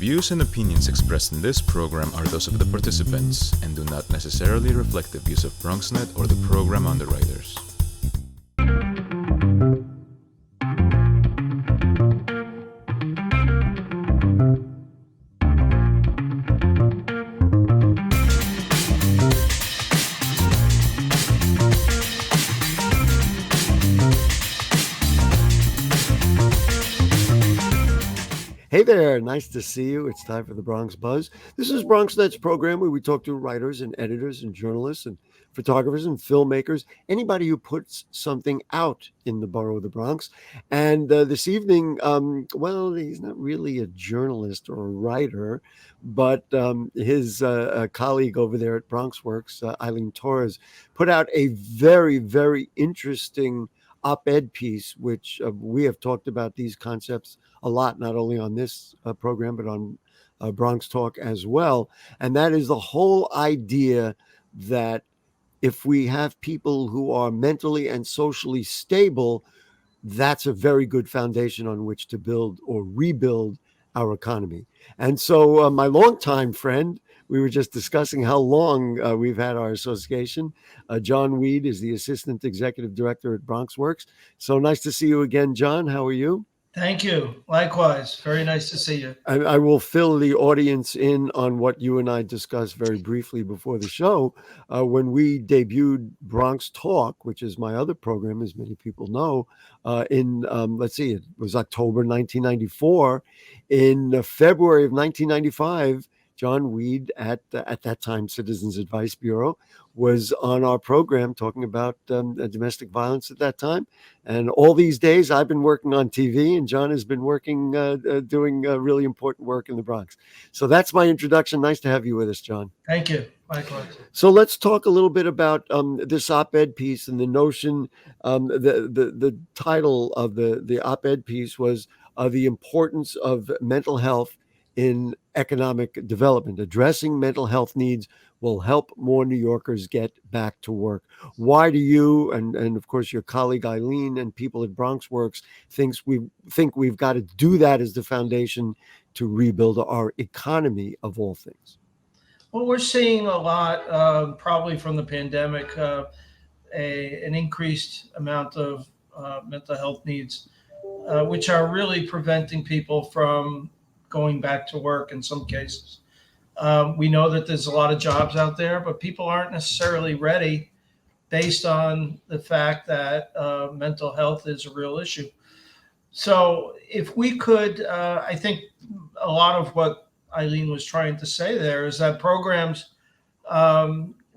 views and opinions expressed in this program are those of the participants and do not necessarily reflect the views of BronxNet or the program underwriters. Hey there, nice to see you. It's time for the Bronx Buzz. This is BronxNet's program where we talk to writers and editors and journalists and photographers and filmmakers, anybody who puts something out in the borough of the Bronx. And this evening, well, he's not really a journalist or a writer, but his colleague over there at BronxWorks, Eileen Torres, put out a very, very interesting op-ed piece, which we have talked about these concepts a lot, not only on this program, but on Bronx Talk as well. And that is the whole idea that if we have people who are mentally and socially stable, that's a very good foundation on which to build or rebuild our economy. And so my longtime friend, we were just discussing how long we've had our association. John Weed is the Assistant Executive Director at BronxWorks. So nice to see you again, John. How are you? Thank you. Likewise. Very nice to see you. I will fill the audience in on what you and I discussed very briefly before the show. When we debuted Bronx Talk, which is my other program, as many people know, let's see, it was October 1994. In February of 1995, John Weed at that time Citizens Advice Bureau was on our program talking about domestic violence at that time. And all these days I've been working on TV and John has been working, doing really important work in the Bronx. So that's my introduction. Nice to have you with us, John. Thank you. Likewise. So let's talk a little bit about this op-ed piece and the notion. The title of the op-ed piece was the importance of mental health in economic development. Addressing mental health needs will help more New Yorkers get back to work. Why do you and of course your colleague Eileen and people at BronxWorks think we've got to do that as the foundation to rebuild our economy of all things? Well, we're seeing a lot, probably from the pandemic, an increased amount of mental health needs, which are really preventing people from going back to work in some cases. We know that there's a lot of jobs out there, but people aren't necessarily ready based on the fact that mental health is a real issue. So if we could, I think a lot of what Eileen was trying to say there is that programs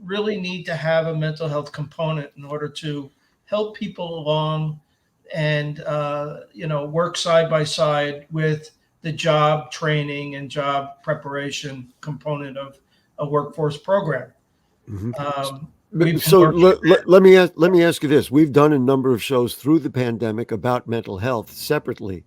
really need to have a mental health component in order to help people along and, work side by side with the job training and job preparation component of a workforce program. Mm-hmm. So let me ask you this. We've done a number of shows through the pandemic about mental health separately.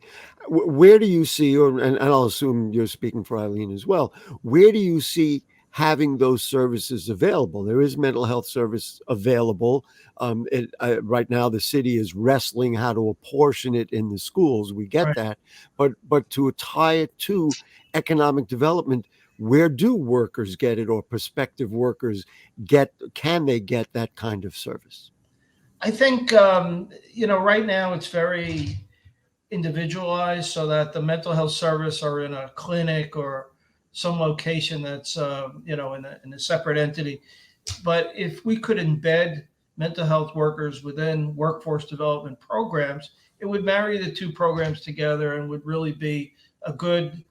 Where do you see, and I'll assume you're speaking for Eileen as well, where do you see having those services available? There is mental health service available. Right now, the city is wrestling how to apportion it in the schools. We get that, but to tie it to economic development, where do workers get it, or prospective workers can they get that kind of service? I think right now it's very individualized, so that the mental health service are in a clinic or some location that's in a separate entity. But if we could embed mental health workers within workforce development programs, it would marry the two programs together and would really be a good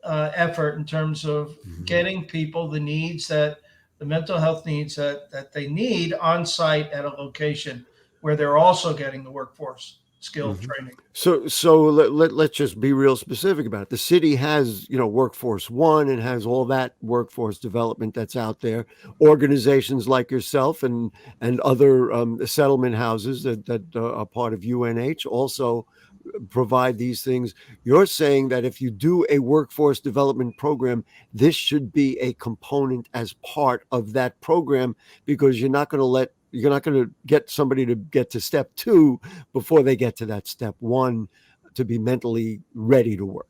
effort in terms of getting people the mental health needs that they need on site at a location where they're also getting the workforce skill training. So let's just be real specific about it. The city has, Workforce One and has all that workforce development that's out there. Organizations like yourself and other settlement houses that are part of UNH also provide these things. You're saying that if you do a workforce development program, this should be a component as part of that program, because you're not going to get somebody to get to step 2 before they get to that step 1 to be mentally ready to work.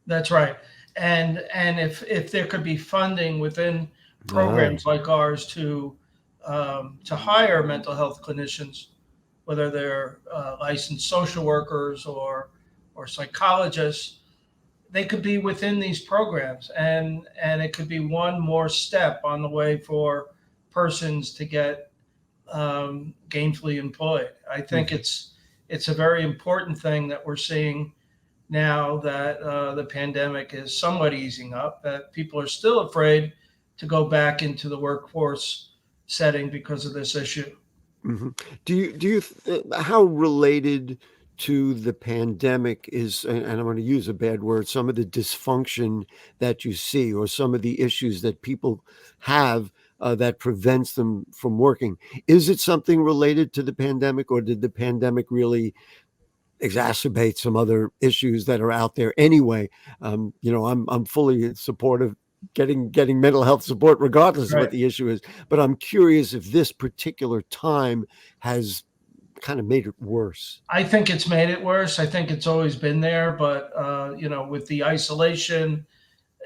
That's right. and if there could be funding within Ah, programs like ours to hire mental health clinicians, whether they're licensed social workers or psychologists, they could be within these programs, and it could be one more step on the way for persons to get gainfully employed. I think mhm. it's a very important thing that we're seeing now that the pandemic is somewhat easing up, that people are still afraid to go back into the workforce setting because of this issue. Mhm. How related to the pandemic is, and I'm going to use a bad word, some of the dysfunction that you see, or some of the issues that people have that prevents them from working? Is it something related to the pandemic, or did the pandemic really exacerbate some other issues that are out there anyway? I'm fully in support of getting mental health support regardless of what Right. the issue is. But I'm curious if this particular time has kind of made it worse. I think it's made it worse. I think it's always been there, but with the isolation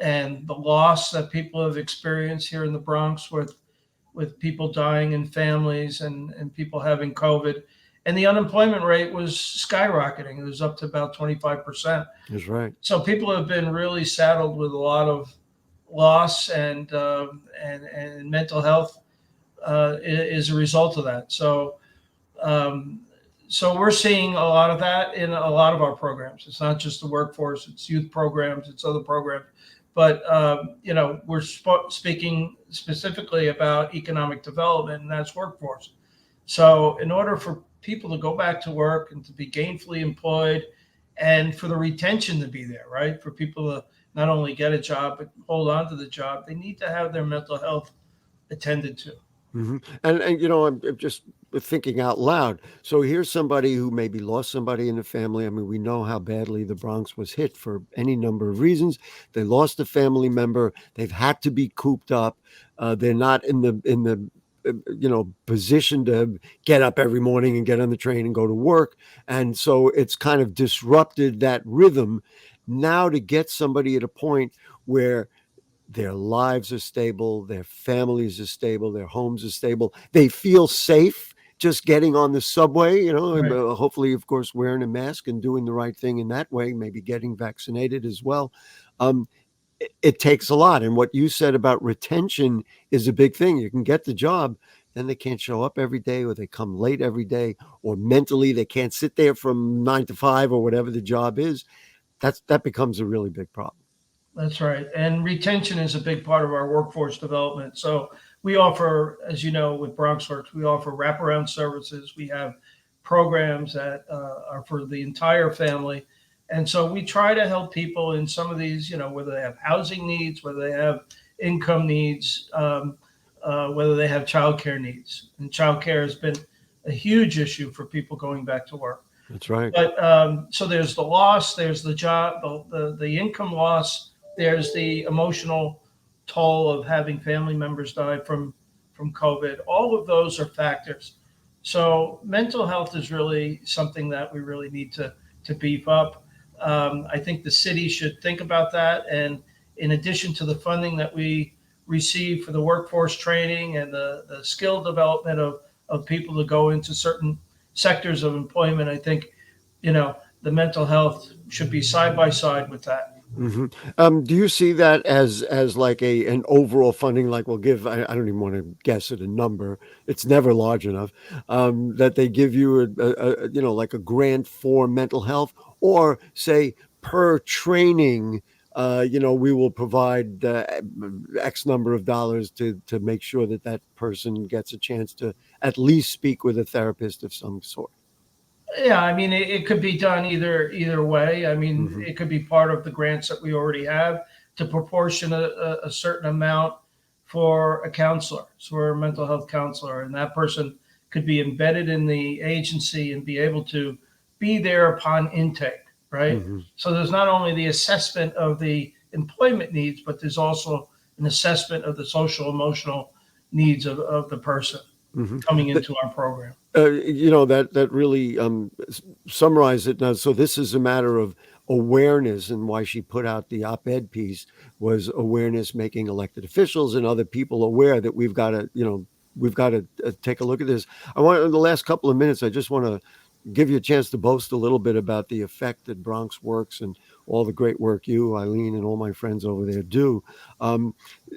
and the loss that people have experienced here in the Bronx with people dying in families and people having COVID. And the unemployment rate was skyrocketing. It was up to about 25%. That's right. So people have been really saddled with a lot of loss and mental health is a result of that. Um, so we're seeing a lot of that in a lot of our programs. It's not just the workforce; it's youth programs, it's other programs. But we're speaking specifically about economic development, and that's workforce. So in order for people to go back to work and to be gainfully employed, and for the retention to be there, right? For people to not only get a job but hold on to the job, they need to have their mental health attended to. I'm just thinking out loud. So here's somebody who maybe lost somebody in the family. I mean, we know how badly the Bronx was hit for any number of reasons. They lost a family member. They've had to be cooped up. They're not in the position to get up every morning and get on the train and go to work. And so it's kind of disrupted that rhythm. Now to get somebody at a point where their lives are stable, their families are stable, their homes are stable. They feel safe just getting on the subway, and Right. hopefully, of course, wearing a mask and doing the right thing in that way, maybe getting vaccinated as well. Um, it takes a lot. And what you said about retention is a big thing. You can get the job, then they can't show up every day, or they come late every day, or mentally they can't sit there from 9 to 5 or whatever the job is. That becomes a really big problem. That's right. And retention is a big part of our workforce development. So we offer, as you know, with BronxWorks, we offer wraparound services. We have programs that are for the entire family. And so we try to help people in some of these, whether they have housing needs, whether they have income needs, whether they have childcare needs. And childcare has been a huge issue for people going back to work. That's right. But so there's the loss, there's the job, the income loss, there's the emotional toll of having family members die from COVID. All of those are factors. So mental health is really something that we really need to beef up. I think the city should think about that. And in addition to the funding that we receive for the workforce training and the skill development of people to go into certain sectors of employment, I think, the mental health should be side by side with that. Do you see that as like an overall funding? Like, we'll give. I don't even want to guess at a number. It's never large enough. That they give you like a grant for mental health, or say per training. We will provide X number of dollars to make sure that person gets a chance to at least speak with a therapist of some sort. Yeah, I mean, it could be done either way. I mean, Hmm. it could be part of the grants that we already have to proportion a certain amount for a counselor, so for a mental health counselor, and that person could be embedded in the agency and be able to be there upon intake, right? Hmm. So there's not only the assessment of the employment needs, but there's also an assessment of the social emotional needs of the person Hmm. coming into our program. That really summarized it now. So this is a matter of awareness, and why she put out the op-ed piece was awareness, making elected officials and other people aware that we've got to take a look at this. In the last couple of minutes, I just want to give you a chance to boast a little bit about the effect that BronxWorks and all the great work you, Eileen, and all my friends over there do.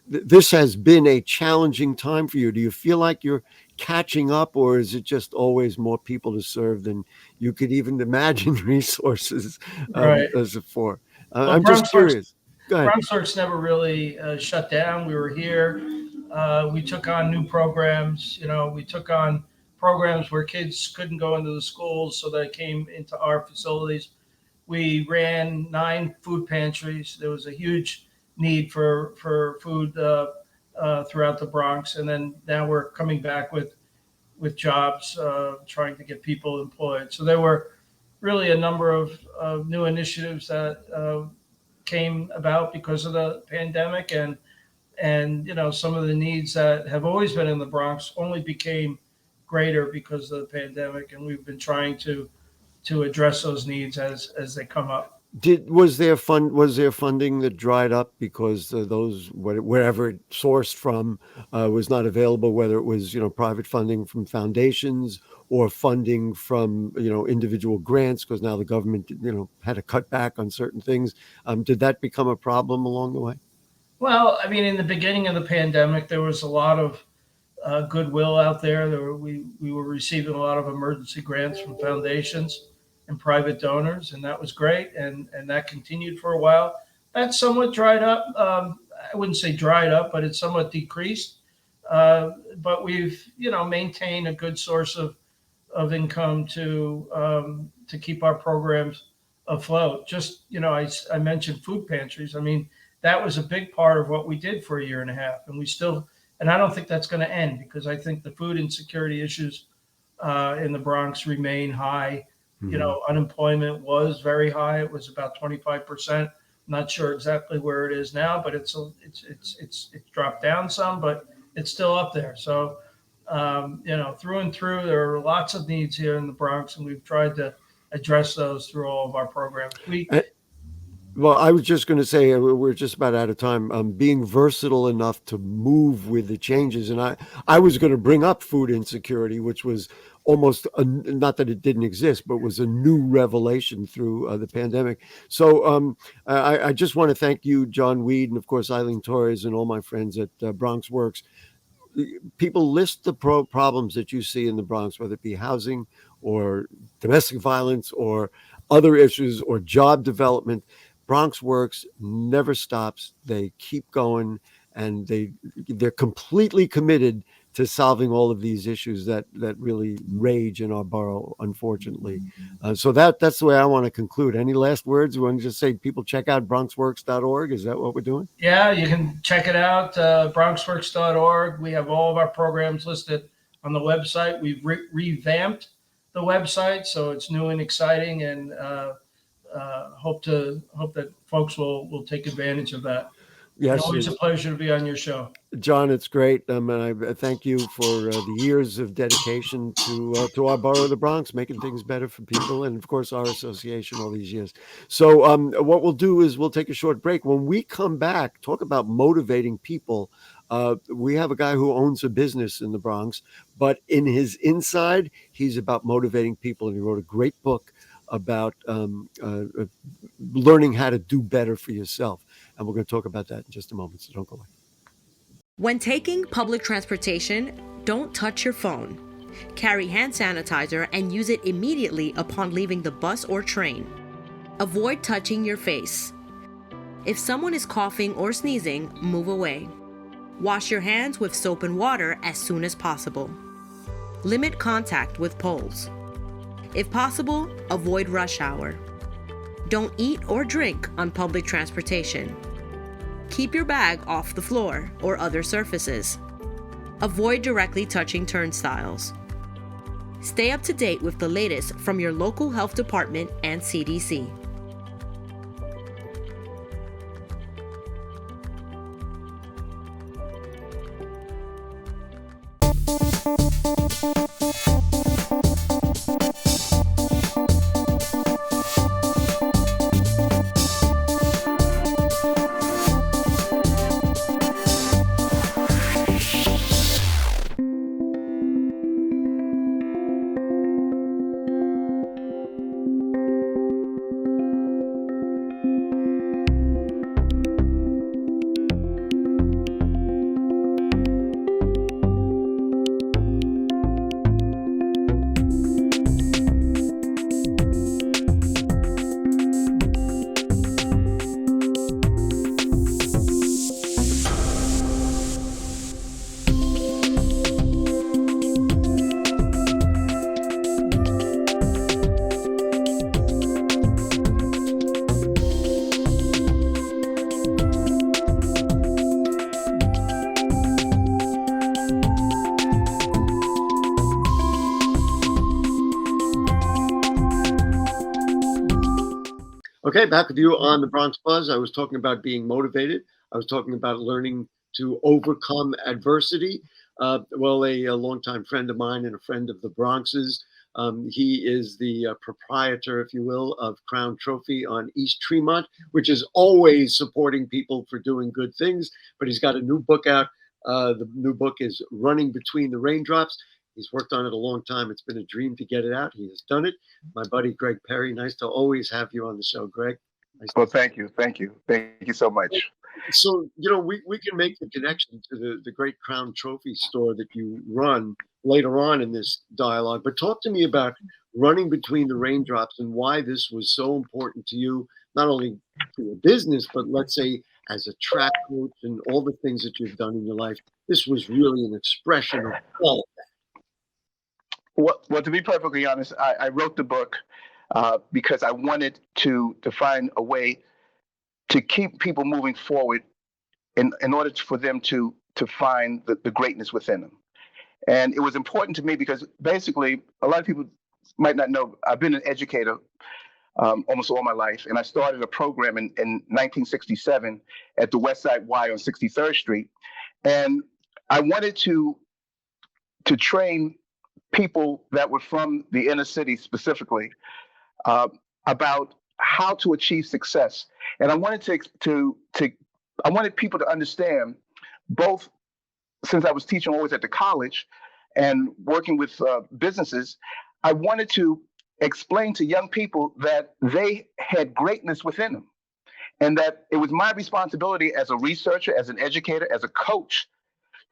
This has been a challenging time for you. Do you feel like you're catching up, or is it just always more people to serve than you could even imagine resources Right. as before? Well, I'm just curious. Go ahead. BronxWorks never really shut down. We were here. We took on new programs. We took on programs where kids couldn't go into the schools, so they came into our facilities. We ran 9 food pantries. There was a huge need for food throughout the Bronx, and then now we're coming back with jobs, trying to get people employed. So there were really a number of new initiatives that came about because of the pandemic, and some of the needs that have always been in the Bronx only became greater because of the pandemic, and we've been trying to address those needs as they come up. Was there funding that dried up because those wherever it sourced from was not available, whether it was private funding from foundations or funding from individual grants, because now the government had to cut back on certain things? Did that become a problem along the way? Well, I mean, in the beginning of the pandemic, there was a lot of goodwill out there. We were receiving a lot of emergency grants from foundations and private donors, and that was great. And that continued for a while. That somewhat dried up. I wouldn't say dried up, but it somewhat decreased. But we've, maintained a good source of income to keep our programs afloat. Just, I mentioned food pantries. I mean, that was a big part of what we did for a year and a half. And I don't think that's going to end, because I think the food insecurity issues in the Bronx remain high. Mm-hmm. Unemployment was very high. It was about 25%. Not sure exactly where it is now, but it's dropped down some, but it's still up there. So, through and through, there are lots of needs here in the Bronx, and we've tried to address those through all of our programs. Well, I was just going to say, we're just about out of time. Being versatile enough to move with the changes. And I was going to bring up food insecurity, which was almost, not that it didn't exist, but was a new revelation through the pandemic. So I just want to thank you, John Weed, and of course, Eileen Torres, and all my friends at BronxWorks. People list the problems that you see in the Bronx, whether it be housing or domestic violence or other issues or job development. BronxWorks never stops. They keep going, and they're completely committed to solving all of these issues that really rage in our borough, unfortunately. So that's the way I want to conclude. Any last words? You want to just say, people check out bronxworks.org? Is that what we're doing? Yeah, you can check it out, bronxworks.org. We have all of our programs listed on the website. We've revamped the website, so it's new and exciting, and hope that folks will take advantage of that. Yes, it's always a pleasure to be on your show, John. It's great, and I thank you for the years of dedication to our borough of the Bronx, making things better for people, and of course our association all these years. So what we'll do is we'll take a short break. When we come back, talk about motivating people. We have a guy who owns a business in the Bronx, but in his inside, he's about motivating people, and he wrote a great book about learning how to do better for yourself. And we're going to talk about that in just a moment, so don't go away. When taking public transportation, don't touch your phone. Carry hand sanitizer and use it immediately upon leaving the bus or train. Avoid touching your face. If someone is coughing or sneezing, move away. Wash your hands with soap and water as soon as possible. Limit contact with poles. If possible, avoid rush hour. Don't eat or drink on public transportation. Keep your bag off the floor or other surfaces. Avoid directly touching turnstiles. Stay up to date with the latest from your local health department and CDC. Okay, back with you on the Bronx Buzz. I was talking about being motivated. I was talking about learning to overcome adversity. A longtime friend of mine and a friend of the Bronx's. He is the proprietor, if you will, of Crown Trophy on East Tremont, which is always supporting people for doing good things. But he's got a new book out. The new book is Running Between the Raindrops. He's worked on it a long time. It's been a dream to get it out. He has done it. My buddy Greg Perry. Nice to always have you on the show, Greg. Nice Well, thank you. Thank you so much. So, we can make the connection to the great Crown Trophy store that you run later on in this dialogue. But talk to me about Running Between the Raindrops and why this was so important to you, not only for your business, but let's say as a track coach and all the things that you've done in your life. This was really an expression of all of that. Well, to be perfectly honest, I wrote the book because I wanted to find a way to keep people moving forward in order for them to find the greatness within them. And it was important to me because basically a lot of people might not know, I've been an educator almost all my life. And I started a program in 1967 at the West Side Y on 63rd Street. And I wanted to train people that were from the inner city specifically about how to achieve success. And I wanted I wanted people to understand, both since I was teaching always at the college and working with businesses, I wanted to explain to young people that they had greatness within them, and that it was my responsibility as a researcher, as an educator, as a coach,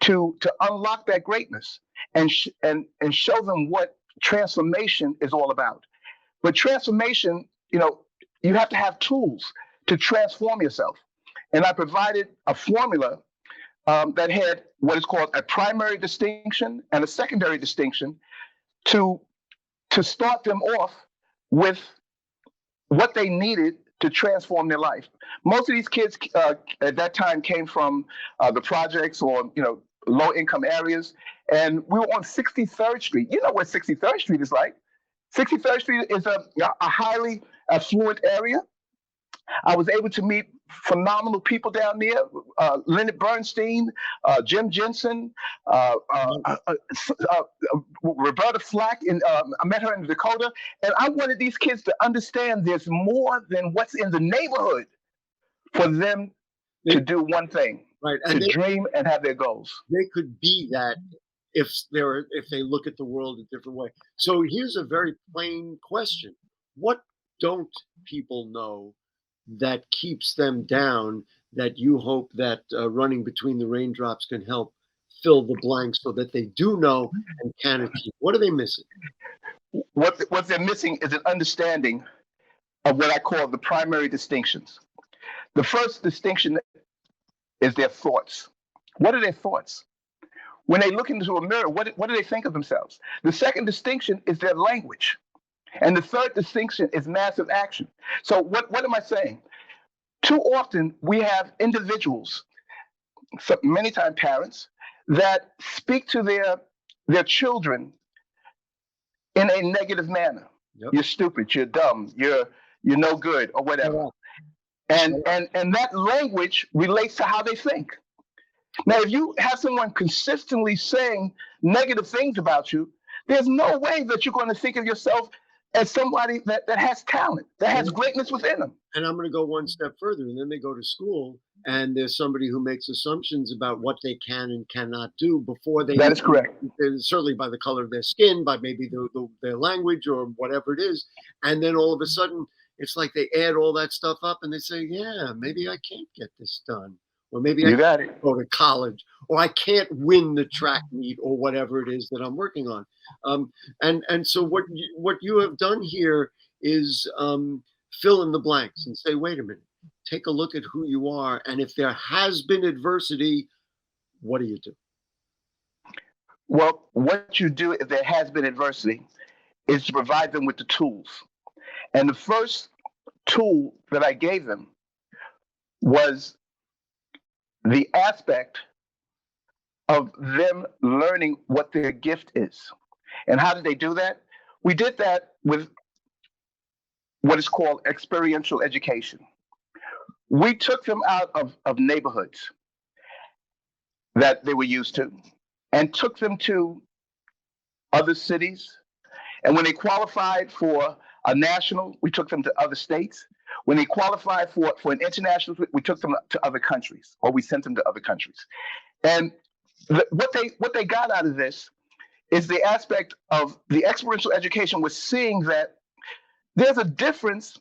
to unlock that greatness and show them what transformation is all about. But transformation, you have to have tools to transform yourself. And I provided a formula that had what is called a primary distinction and a secondary distinction to start them off with what they needed to transform their life. Most of these kids at that time came from the projects or low income areas, and we were on 63rd Street. You know what 63rd Street is like. 63rd Street is a highly affluent area. I was able to meet phenomenal people down there, Leonard Bernstein, Jim Jensen, Roberta Flack, and I met her in Dakota. And I wanted these kids to understand there's more than what's in the neighborhood for them to do one thing, right? And to dream and have their goals. They could be that if they look at the world a different way. So here's a very plain question. What don't people know that keeps them down, that you hope that Running Between the Raindrops can help fill the blanks so that they do know and can achieve? What are they missing? What they're missing is an understanding of what I call the primary distinctions. The first distinction is their thoughts. What are their thoughts? When they look into a mirror, what do they think of themselves? The second distinction is their language. And the third distinction is massive action. So what am I saying? Too often we have individuals, many times parents, that speak to their children in a negative manner. Yep. You're stupid, you're dumb, you're no good, or whatever. And that language relates to how they think. Now, if you have someone consistently saying negative things about you, there's no way that you're going to think of yourself as somebody that has talent, that has greatness within them. And I'm going to go one step further. And then they go to school and there's somebody who makes assumptions about what they can and cannot do before they— That is correct. Certainly by the color of their skin, by maybe their language or whatever it is. And then all of a sudden, it's like they add all that stuff up and they say, yeah, maybe I can't get this done. Or maybe I can't go to college, or I can't win the track meet, or whatever it is that I'm working on. And so what you have done here is fill in the blanks and say, wait a minute, take a look at who you are. And if there has been adversity, what do you do? Well, what you do if there has been adversity is to provide them with the tools. And the first tool that I gave them was the aspect of them learning what their gift is. And how did they do that? We did that with what is called experiential education. We took them out of neighborhoods that they were used to and took them to other cities. And when they qualified for a national, we took them to other states. When they qualified for an international, we took them to other countries, or we sent them to other countries. And what they got out of this is the aspect of the experiential education was seeing that there's a difference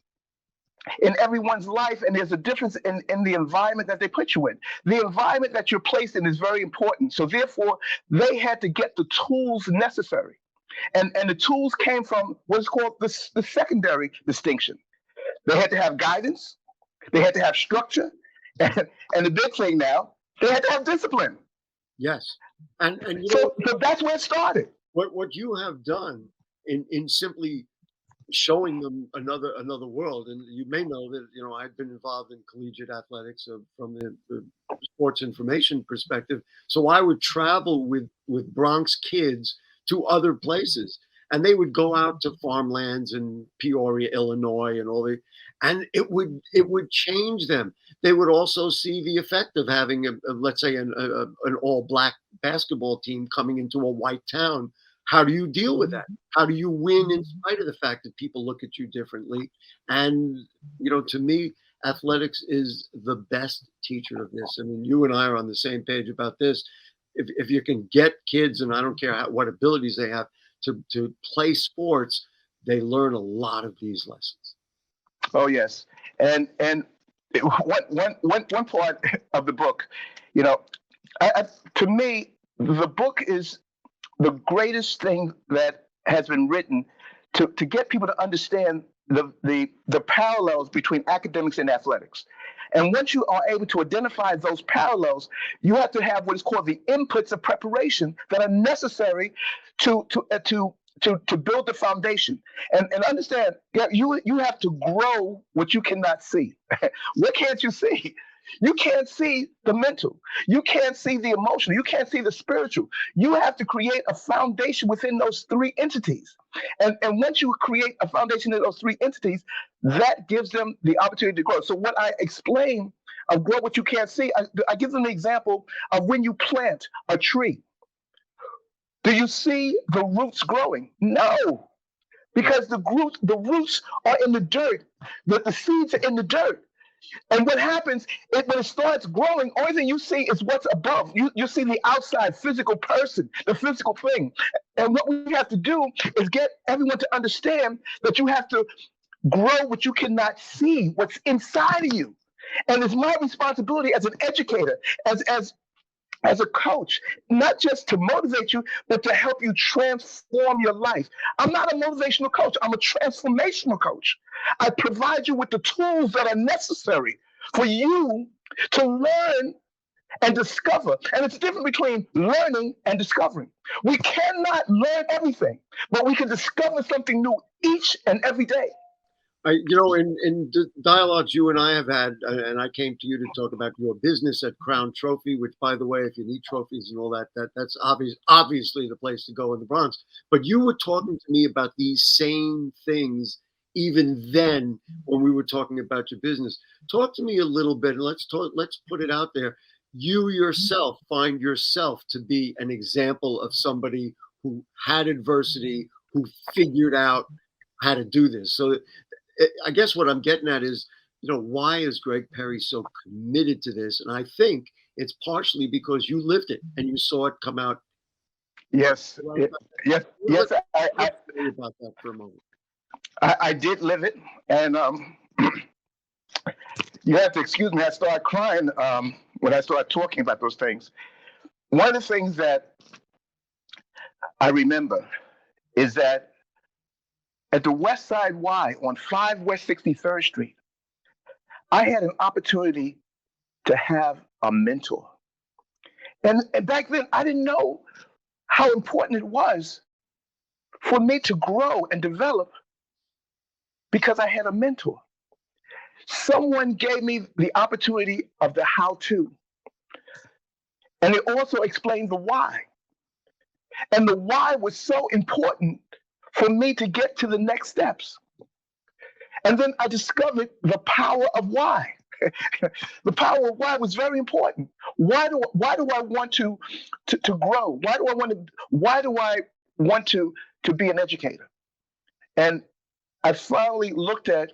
in everyone's life, and there's a difference in the environment that they put you in. The environment that you're placed in is very important. So therefore, they had to get the tools necessary. And the tools came from what's called the secondary distinction. They had to have guidance, they had to have structure, and the big thing now, they had to have discipline. Yes. And you so that's where it started. What you have done in simply showing them another world, and you may know that I've been involved in collegiate athletics from the sports information perspective. So I would travel with Bronx kids to other places, and they would go out to farmlands in Peoria, Illinois, and it would change them. They would also see the effect of having let's say an all black basketball team coming into a white town. How do you deal with that? How do you win in spite of the fact that people look at you differently? And, to me, athletics is the best teacher of this. I mean, you and I are on the same page about this. If you can get kids, and I don't care what abilities they have, to play sports, they learn a lot of these lessons. Oh, yes. And one part of the book, to me, the book is the greatest thing that has been written to get people to understand the parallels between academics and athletics. And once you are able to identify those parallels, you have to have what is called the inputs of preparation that are necessary to build the foundation. And understand, you have to grow what you cannot see. What can't you see? You can't see the mental. You can't see the emotional. You can't see the spiritual. You have to create a foundation within those three entities. And once you create a foundation in those three entities, that gives them the opportunity to grow. So what I explain of grow what you can't see, I give them the example of when you plant a tree. Do you see the roots growing? No, because the roots are in the dirt. The seeds are in the dirt. And what happens when it starts growing, only thing you see is what's above. You see the outside physical person, the physical thing. And what we have to do is get everyone to understand that you have to grow what you cannot see, what's inside of you. And it's my responsibility as an educator, as a coach, not just to motivate you, but to help you transform your life. I'm not a motivational coach. I'm a transformational coach. I provide you with the tools that are necessary for you to learn and discover. And it's different between learning and discovering. We cannot learn everything, but we can discover something new each and every day. In the dialogues you and I have had, and I came to you to talk about your business at Crown Trophy, which, by the way, if you need trophies and all that's obviously the place to go in the Bronx. But you were talking to me about these same things even then when we were talking about your business. Talk to me a little bit, and let's put it out there. You yourself find yourself to be an example of somebody who had adversity, who figured out how to do this. So I guess what I'm getting at is, why is Greg Perry so committed to this? And I think it's partially because you lived it and you saw it come out. Yes. Yes. I about that for a moment. I did live it, and you have to excuse me. I started crying when I started talking about those things. One of the things that I remember is that at the West Side Y on 5 West 63rd Street, I had an opportunity to have a mentor. And back then, I didn't know how important it was for me to grow and develop because I had a mentor. Someone gave me the opportunity of the how-to. And it also explained the why. And the why was so important for me to get to the next steps. And then I discovered the power of why. The power of why was very important. Why do I want to grow? Why do I want to be an educator? And I finally looked at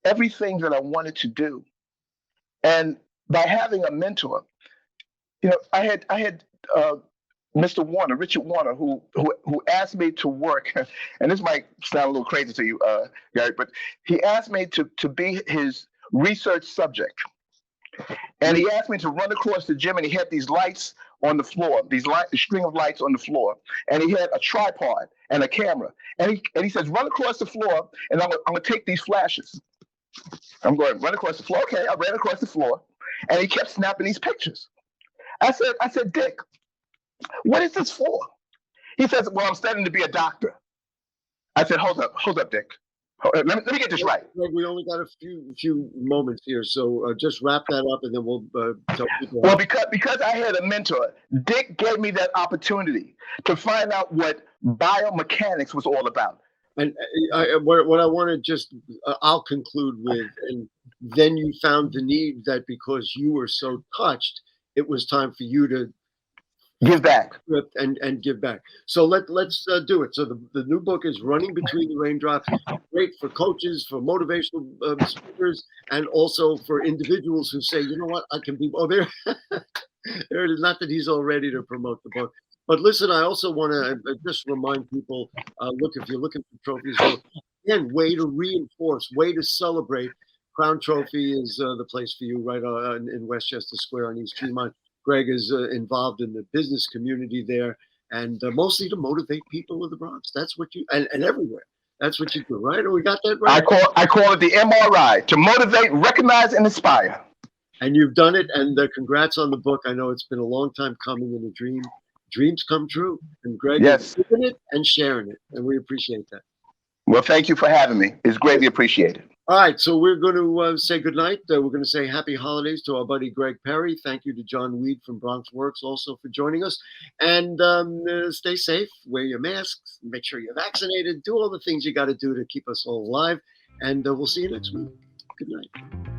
everything that I wanted to do. And by having a mentor, I had Mr. Warner, Richard Warner, who asked me to work, and this might sound a little crazy to you, Gary, but he asked me to be his research subject. And he asked me to run across the gym, and he had these lights on the floor, a string of lights on the floor, and he had a tripod and a camera. And he says, run across the floor, and I'm gonna take these flashes. I'm going to run across the floor. Okay, I ran across the floor, and he kept snapping these pictures. I said, Dick, what is this for? He says, well, I'm studying to be a doctor. I said, hold up, Dick. Let me get this right. We only got a few moments here, so just wrap that up, and then we'll tell people. Well, because I had a mentor, Dick gave me that opportunity to find out what biomechanics was all about. And what I want to just, I'll conclude with, and then you found the need that because you were so touched, it was time for you to give back and give back. So let's do it. So the new book is Running Between the Raindrops. Great for coaches, for motivational speakers, and also for individuals who say, you know what, I can be. Oh, there it is. Not that he's all ready to promote the book. But listen, I also want to just remind people, look, if you're looking for trophies, again, way to reinforce, way to celebrate. Crown Trophy is the place for you right in Westchester Square on East Tremont. Greg is involved in the business community there, and mostly to motivate people of the Bronx. That's what you, and everywhere. That's what you do, right? We got that right? I call it the MRI, to motivate, recognize, and inspire. And you've done it, and congrats on the book. I know it's been a long time coming in a dream. Dreams come true. And Greg is doing it and sharing it, and we appreciate that. Well, thank you for having me. It's greatly appreciated. All right, so we're going to say goodnight. We're going to say happy holidays to our buddy Greg Perry. Thank you to John Weed from BronxWorks also for joining us. And stay safe, wear your masks, make sure you're vaccinated, do all the things you got to do to keep us all alive. And we'll see you next week. Good night.